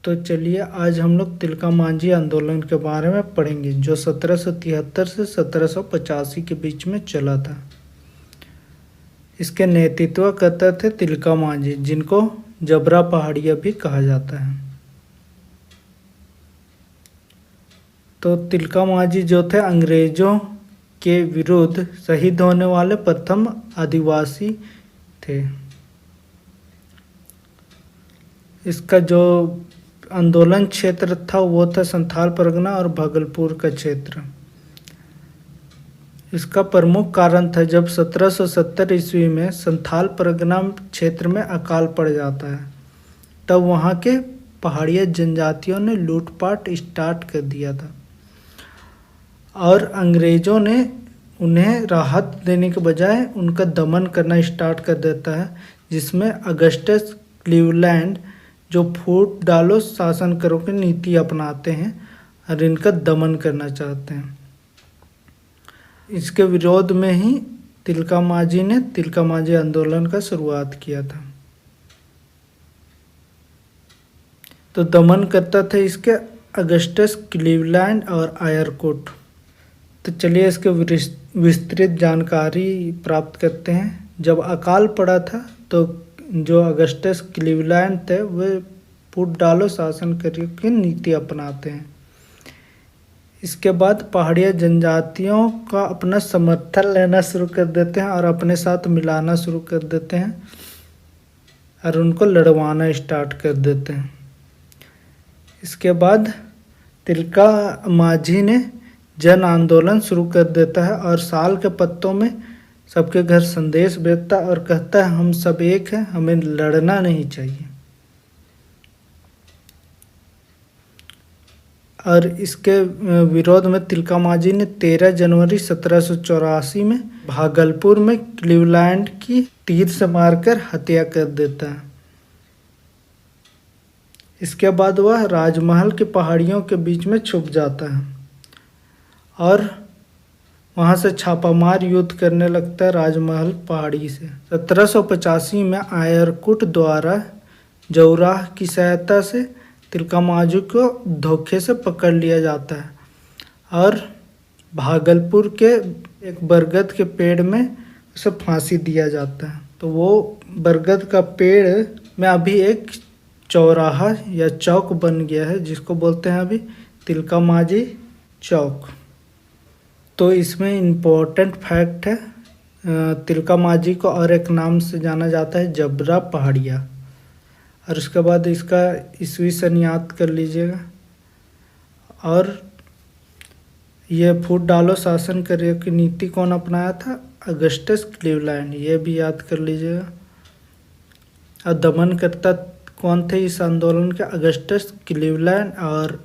तो चलिए आज हम लोग तिलका मांझी आंदोलन के बारे में पढ़ेंगे जो 1773 से 1785 के बीच में चला था। इसके नेतृत्व करते थे तिलका मांझी, जिनको जबरा पहाड़िया भी कहा जाता है। तो तिलका मांझी जो थे अंग्रेजों के विरुद्ध शहीद होने वाले प्रथम आदिवासी थे। इसका जो आंदोलन क्षेत्र था वो था संथाल परगना और भागलपुर का क्षेत्र। इसका प्रमुख कारण था जब 1770 ईस्वी में संथाल परगना क्षेत्र में अकाल पड़ जाता है, तब वहाँ के पहाड़िया जनजातियों ने लूटपाट स्टार्ट कर दिया था और अंग्रेज़ों ने उन्हें राहत देने के बजाय उनका दमन करना स्टार्ट कर देता है, जिसमें अगस्टस क्लीवलैंड जो फूट डालो शासन करो की नीति अपनाते हैं और इनका दमन करना चाहते हैं। इसके विरोध में ही तिलका मांझी ने तिलका मांझी आंदोलन का शुरुआत किया था। तो दमन करता था इसके अगस्टस क्लीवलैंड और आयरकुट। तो चलिए इसके विस्तृत जानकारी प्राप्त करते हैं। जब अकाल पड़ा था तो जो अगस्टस क्लीवलैंड थे वे फूट डालो शासन करके नीति अपनाते हैं। इसके बाद पहाड़िया जनजातियों का अपना समर्थन लेना शुरू कर देते हैं और अपने साथ मिलाना शुरू कर देते हैं और उनको लड़वाना स्टार्ट कर देते हैं। इसके बाद तिलका मांझी ने जन आंदोलन शुरू कर देता है और साल के पत्तों में सबके घर संदेश भेजता और कहता है हम सब एक हैं, हमें लड़ना नहीं चाहिए। और इसके विरोध में तिलका मांझी ने 13 जनवरी 1784 में भागलपुर में क्लीवलैंड की तीर से मारकर हत्या कर देता है। इसके बाद वह राजमहल की पहाड़ियों के बीच में छुप जाता है और वहाँ से छापामार युद्ध करने लगता है राजमहल पहाड़ी से। 1785 में आयरकुट द्वारा जौराह की सहायता से तिलका मांझी को धोखे से पकड़ लिया जाता है और भागलपुर के एक बरगद के पेड़ में उसे फांसी दिया जाता है। तो वो बरगद का पेड़ में अभी एक चौराहा या चौक बन गया है, जिसको बोलते हैं अभी तिलका मांझी चौक। तो इसमें इम्पोर्टेंट फैक्ट है, तिलका मांझी को और एक नाम से जाना जाता है जबरा पहाड़िया। और उसके बाद इसका ईस्वी सन याद कर लीजिएगा और ये फूट डालो शासन करे की नीति कौन अपनाया था, अगस्टस क्लीवलैंड, ये भी याद कर लीजिएगा। और दमन करता कौन थे इस आंदोलन के, अगस्टस क्लीवलैंड और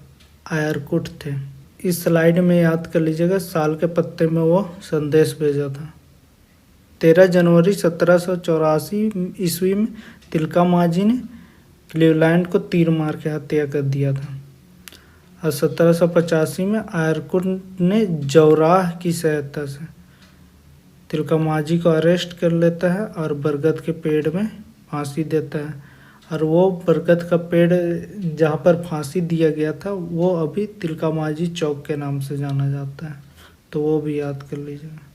आयरकुट थे। इस स्लाइड में याद कर लीजिएगा साल के पत्ते में वो संदेश भेजा था। 13 जनवरी 1784 ईस्वी में तिलका मांझी ने क्लीवलैंड को तीर मार के हत्या कर दिया था और 1785 में आयरकुट ने जौराह की सहायता से तिलका मांझी को अरेस्ट कर लेता है और बरगद के पेड़ में फांसी देता है। और वो बरगद का पेड़ जहाँ पर फांसी दिया गया था वो अभी तिलका मांझी चौक के नाम से जाना जाता है, तो वो भी याद कर लीजिएगा।